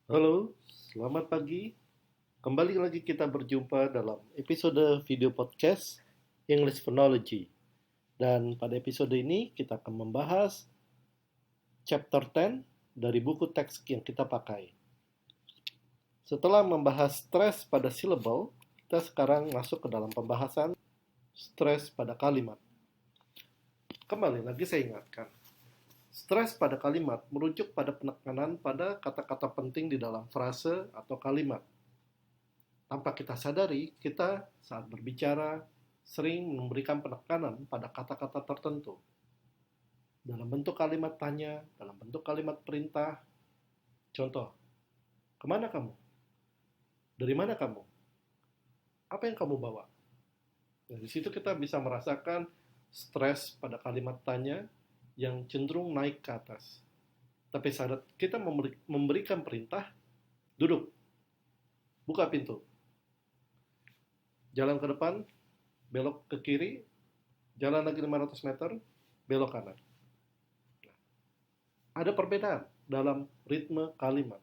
Halo, selamat pagi. Kembali lagi kita berjumpa dalam episode video podcast English Phonology. Dan pada episode ini kita akan membahas chapter 10 dari buku teks yang kita pakai. Setelah membahas stres pada syllable, kita sekarang masuk ke dalam pembahasan stres pada kalimat. Kembali lagi saya ingatkan, stres pada kalimat merujuk pada penekanan pada kata-kata penting di dalam frase atau kalimat. Tanpa kita sadari, kita saat berbicara sering memberikan penekanan pada kata-kata tertentu. Dalam bentuk kalimat tanya, dalam bentuk kalimat perintah. Contoh, kemana kamu? Dari mana kamu? Apa yang kamu bawa? Nah, di situ kita bisa merasakan stres pada kalimat tanya yang cenderung naik ke atas. Tapi saat kita memberikan perintah, duduk, buka pintu, jalan ke depan, belok ke kiri, jalan lagi 500 meter, belok kanan. Ada perbedaan dalam ritme kalimat.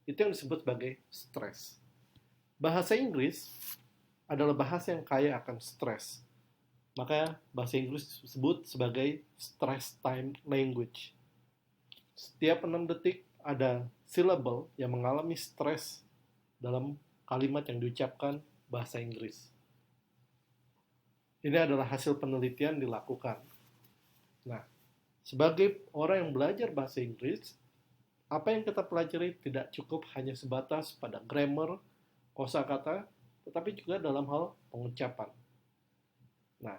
Itu yang disebut sebagai stres. Bahasa Inggris adalah bahasa yang kaya akan stres. Makanya bahasa Inggris disebut sebagai stress time language. Setiap 6 detik ada syllable yang mengalami stres dalam kalimat yang diucapkan bahasa Inggris. Ini adalah hasil penelitian dilakukan. Nah, sebagai orang yang belajar bahasa Inggris, apa yang kita pelajari tidak cukup hanya sebatas pada grammar, kosakata, tetapi juga dalam hal pengucapan. Nah,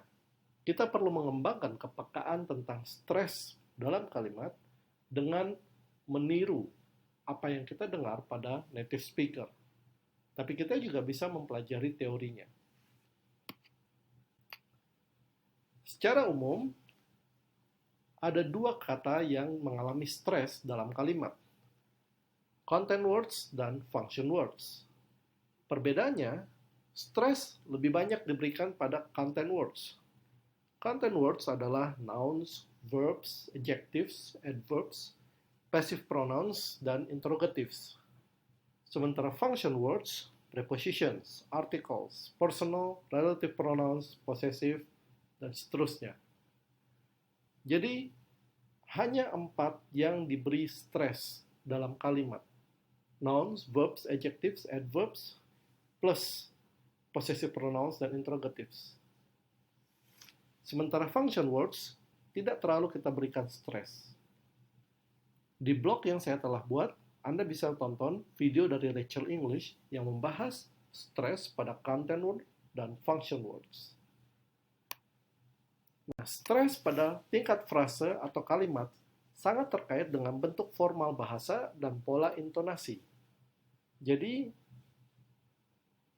kita perlu mengembangkan kepekaan tentang stres dalam kalimat dengan meniru apa yang kita dengar pada native speaker. Tapi kita juga bisa mempelajari teorinya. Secara umum, ada dua kata yang mengalami stres dalam kalimat. Content words dan function words. Perbedaannya, stres lebih banyak diberikan pada content words. Content words adalah nouns, verbs, adjectives, adverbs, passive pronouns, dan interrogatives. Sementara function words, prepositions, articles, personal, relative pronouns, possessive, dan seterusnya. Jadi, hanya 4 yang diberi stres dalam kalimat. Nouns, verbs, adjectives, adverbs, plus possessive pronouns dan interrogatives. Sementara function words tidak terlalu kita berikan stres. Di blog yang saya telah buat, Anda bisa tonton video dari Rachel English yang membahas stres pada content word dan function words. Nah, stres pada tingkat frase atau kalimat sangat terkait dengan bentuk formal bahasa dan pola intonasi. Jadi,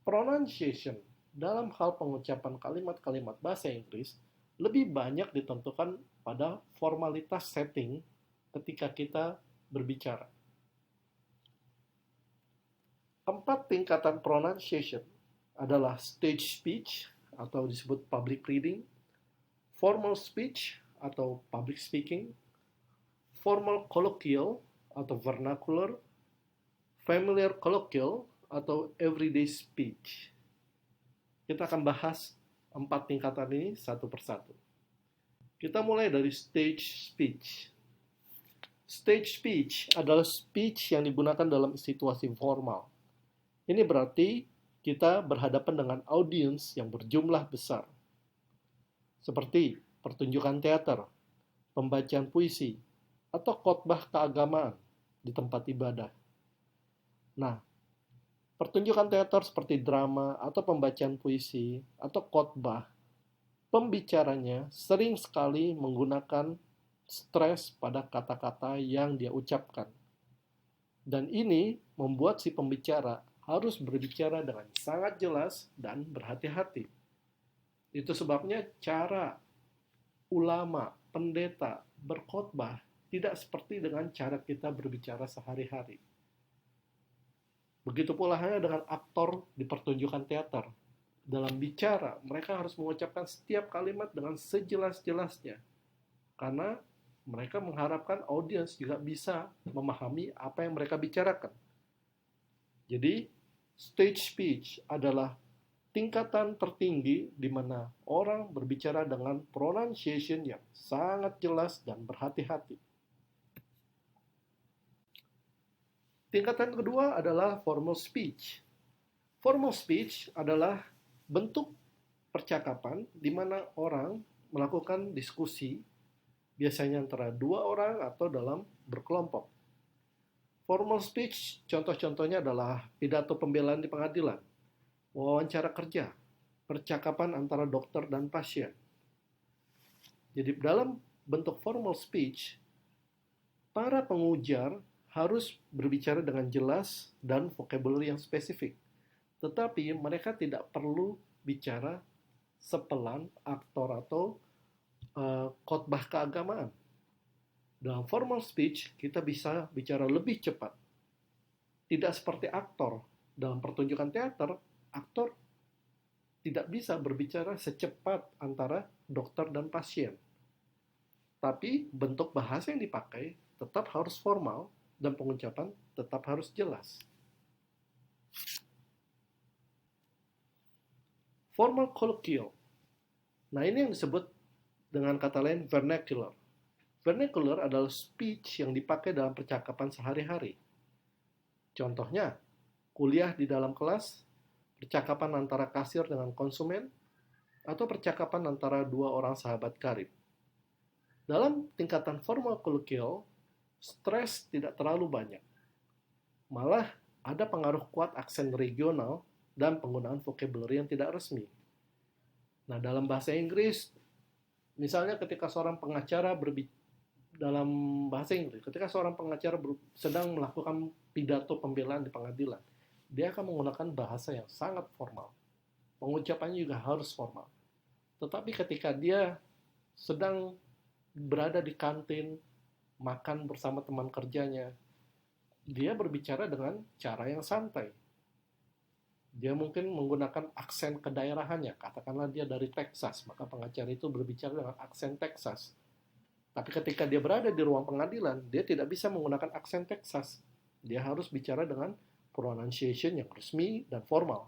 pronunciation dalam hal pengucapan kalimat-kalimat bahasa Inggris lebih banyak ditentukan pada formalitas setting ketika kita berbicara. 4 tingkatan pronunciation adalah stage speech atau disebut public reading, formal speech atau public speaking, formal colloquial atau vernacular, familiar colloquial atau everyday speech. Kita akan bahas 4 tingkatan ini satu persatu. Kita mulai dari stage speech. Stage speech adalah speech yang digunakan dalam situasi formal. Ini berarti kita berhadapan dengan audiens yang berjumlah besar. Seperti pertunjukan teater, pembacaan puisi, atau khotbah keagamaan di tempat ibadah. Nah, pertunjukan teater seperti drama atau pembacaan puisi atau khotbah, pembicaranya sering sekali menggunakan stres pada kata-kata yang dia ucapkan. Dan ini membuat si pembicara harus berbicara dengan sangat jelas dan berhati-hati. Itu sebabnya cara ulama, pendeta berkhotbah tidak seperti dengan cara kita berbicara sehari-hari. Begitu pula halnya dengan aktor di pertunjukan teater. Dalam bicara, mereka harus mengucapkan setiap kalimat dengan sejelas-jelasnya. Karena mereka mengharapkan audiens juga bisa memahami apa yang mereka bicarakan. Jadi, stage speech adalah tingkatan tertinggi di mana orang berbicara dengan pronunciation yang sangat jelas dan berhati-hati. Tingkatan kedua adalah formal speech. Formal speech adalah bentuk percakapan di mana orang melakukan diskusi, biasanya antara dua orang atau dalam berkelompok. Formal speech contoh-contohnya adalah pidato pembelaan di pengadilan, wawancara kerja, percakapan antara dokter dan pasien. Jadi dalam bentuk formal speech, para pengujar harus berbicara dengan jelas dan vocabulary yang spesifik. Tetapi mereka tidak perlu bicara sepelan aktor atau khotbah keagamaan. Dalam formal speech, kita bisa bicara lebih cepat. Tidak seperti aktor. Dalam pertunjukan teater, aktor tidak bisa berbicara secepat antara dokter dan pasien. Tapi bentuk bahasa yang dipakai tetap harus formal dan pengucapan tetap harus jelas. Formal colloquial. Nah, ini yang disebut dengan kata lain vernacular. Vernacular adalah speech yang dipakai dalam percakapan sehari-hari. Contohnya, kuliah di dalam kelas, percakapan antara kasir dengan konsumen, atau percakapan antara dua orang sahabat karib. Dalam tingkatan formal colloquial, stres tidak terlalu banyak. Malah ada pengaruh kuat aksen regional dan penggunaan vocabulary yang tidak resmi. Nah, dalam bahasa Inggris, misalnya ketika seorang pengacara sedang melakukan pidato pembelaan di pengadilan, dia akan menggunakan bahasa yang sangat formal. Pengucapannya juga harus formal. Tetapi ketika dia sedang berada di kantin, makan bersama teman kerjanya, dia berbicara dengan cara yang santai. Dia mungkin menggunakan aksen kedaerahannya. Katakanlah dia dari Texas, maka pengacara itu berbicara dengan aksen Texas. Tapi ketika dia berada di ruang pengadilan, dia tidak bisa menggunakan aksen Texas. Dia harus bicara dengan pronunciation yang resmi dan formal.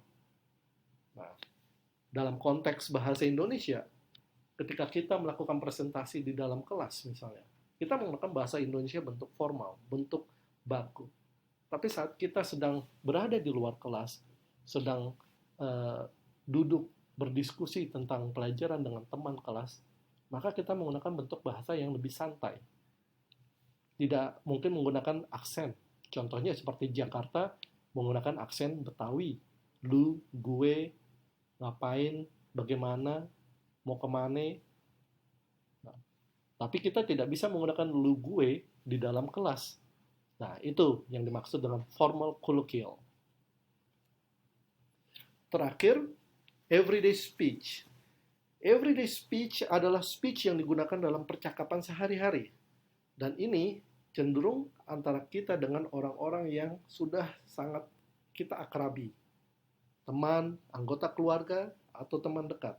Nah, dalam konteks bahasa Indonesia, ketika kita melakukan presentasi di dalam kelas misalnya, kita menggunakan bahasa Indonesia bentuk formal, bentuk baku. Tapi saat kita sedang berada di luar kelas, sedang duduk berdiskusi tentang pelajaran dengan teman kelas, maka kita menggunakan bentuk bahasa yang lebih santai. Tidak mungkin menggunakan aksen. Contohnya seperti Jakarta menggunakan aksen Betawi. Lu, gue, ngapain, bagaimana, mau kemana. Nah, tapi kita tidak bisa menggunakan lu gue di dalam kelas. Nah, itu yang dimaksud dengan formal colloquial. Terakhir, everyday speech. Everyday speech adalah speech yang digunakan dalam percakapan sehari-hari. Dan ini cenderung antara kita dengan orang-orang yang sudah sangat kita akrabi. Teman, anggota keluarga, atau teman dekat.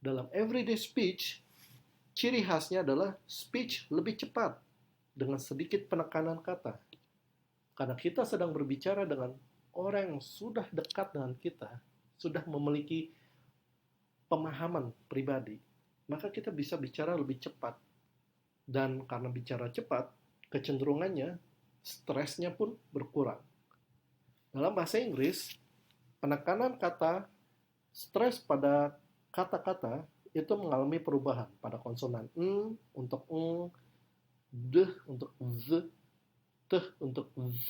Dalam everyday speech, ciri khasnya adalah speech lebih cepat dengan sedikit penekanan kata. Karena kita sedang berbicara dengan orang yang sudah dekat dengan kita, sudah memiliki pemahaman pribadi, maka kita bisa bicara lebih cepat. Dan karena bicara cepat, kecenderungannya stresnya pun berkurang. Dalam bahasa Inggris, penekanan kata stres pada kata-kata itu mengalami perubahan pada konsonan n untuk d untuk z, t untuk z,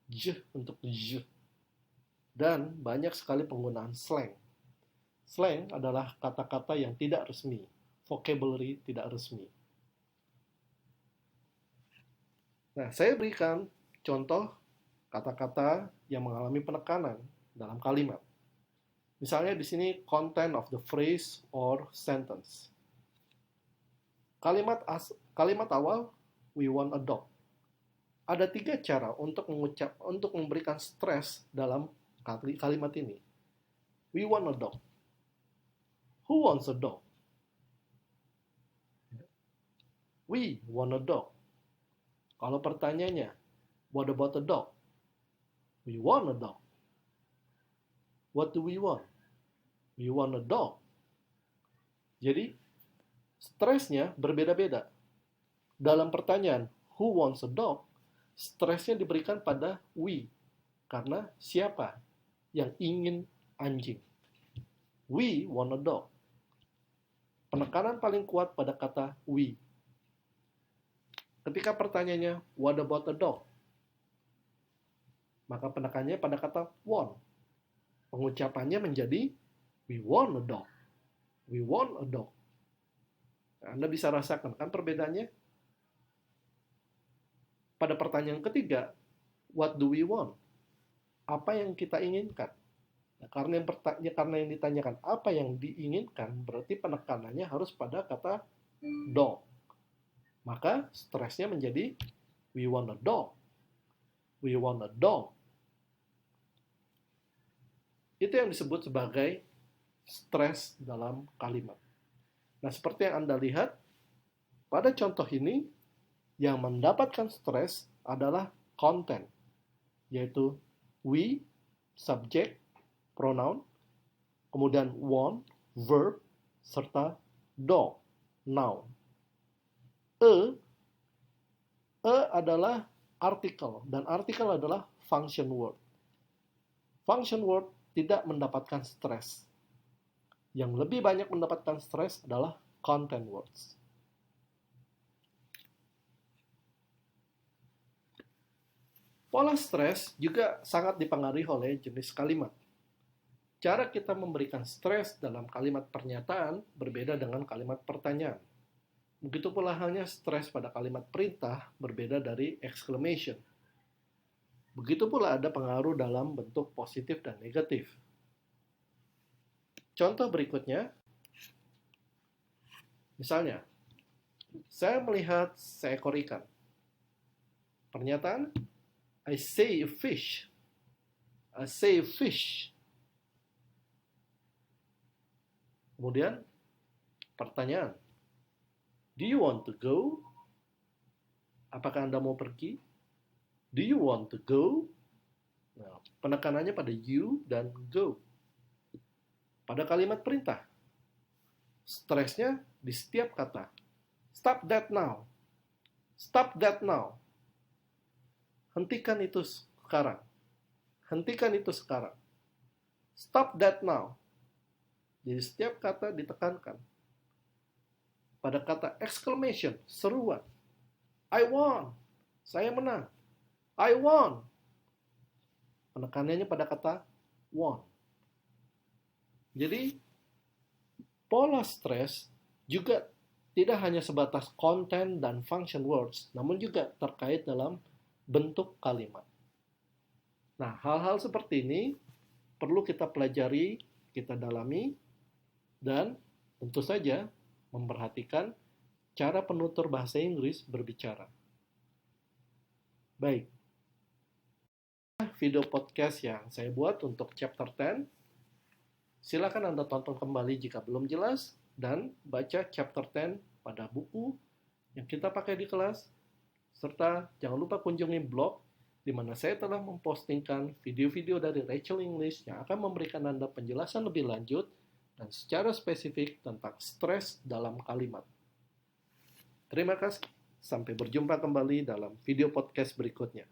j untuk j. Dan banyak sekali penggunaan slang. Slang adalah kata-kata yang tidak resmi, vocabulary tidak resmi. Nah, saya berikan contoh kata-kata yang mengalami penekanan dalam kalimat. Misalnya di sini content of the phrase or sentence. Kalimat awal, we want a dog. Ada 3 cara untuk memberikan stres dalam kalimat ini. We want a dog. Who wants a dog? We want a dog. Kalau pertanyaannya, what about a dog? We want a dog. What do we want? We want a dog. Jadi, stresnya berbeda-beda. Dalam pertanyaan, who wants a dog? Stresnya diberikan pada we. Karena siapa yang ingin anjing? We want a dog. Penekanan paling kuat pada kata we. Ketika pertanyaannya, what about a dog? Maka penekanannya pada kata want. Pengucapannya menjadi, we want a dog. We want a dog. Nah, Anda bisa rasakan kan perbedaannya? Pada pertanyaan ketiga, what do we want? Apa yang kita inginkan? Nah, karena yang ditanyakan apa yang diinginkan, berarti penekanannya harus pada kata dog. Maka stresnya menjadi we want a dog. We want a dog. Itu yang disebut sebagai stres dalam kalimat. Nah, seperti yang Anda lihat, pada contoh ini, yang mendapatkan stres adalah konten, yaitu we, subjek, pronoun, kemudian want, verb, serta dog, noun. Adalah artikel, dan artikel adalah function word. Function word tidak mendapatkan stres. Yang lebih banyak mendapatkan stres adalah content words. Pola stres juga sangat dipengaruhi oleh jenis kalimat. Cara kita memberikan stres dalam kalimat pernyataan berbeda dengan kalimat pertanyaan. Begitu pula halnya stres pada kalimat perintah berbeda dari exclamation. Begitu pula ada pengaruh dalam bentuk positif dan negatif. Contoh berikutnya, misalnya, saya melihat seekor ikan. Pernyataan, I see a fish. I see a fish. Kemudian, pertanyaan, do you want to go? Apakah Anda mau pergi? Do you want to go? Nah, penekanannya pada you dan go. Pada kalimat perintah, stresnya di setiap kata. Stop that now. Stop that now. Hentikan itu sekarang. Hentikan itu sekarang. Stop that now. Jadi setiap kata ditekankan. Pada kata exclamation, seruan. I won. Saya menang. I won. Penekanannya pada kata won. Jadi, pola stres juga tidak hanya sebatas content dan function words, namun juga terkait dalam bentuk kalimat. Nah, hal-hal seperti ini perlu kita pelajari, kita dalami, dan tentu saja memperhatikan cara penutur bahasa Inggris berbicara. Baik. Video podcast yang saya buat untuk chapter 10. Silakan Anda tonton kembali jika belum jelas dan baca chapter 10 pada buku yang kita pakai di kelas. Serta jangan lupa kunjungi blog di mana saya telah mempostingkan video-video dari Rachel English yang akan memberikan Anda penjelasan lebih lanjut dan secara spesifik tentang stres dalam kalimat. Terima kasih. Sampai berjumpa kembali dalam video podcast berikutnya.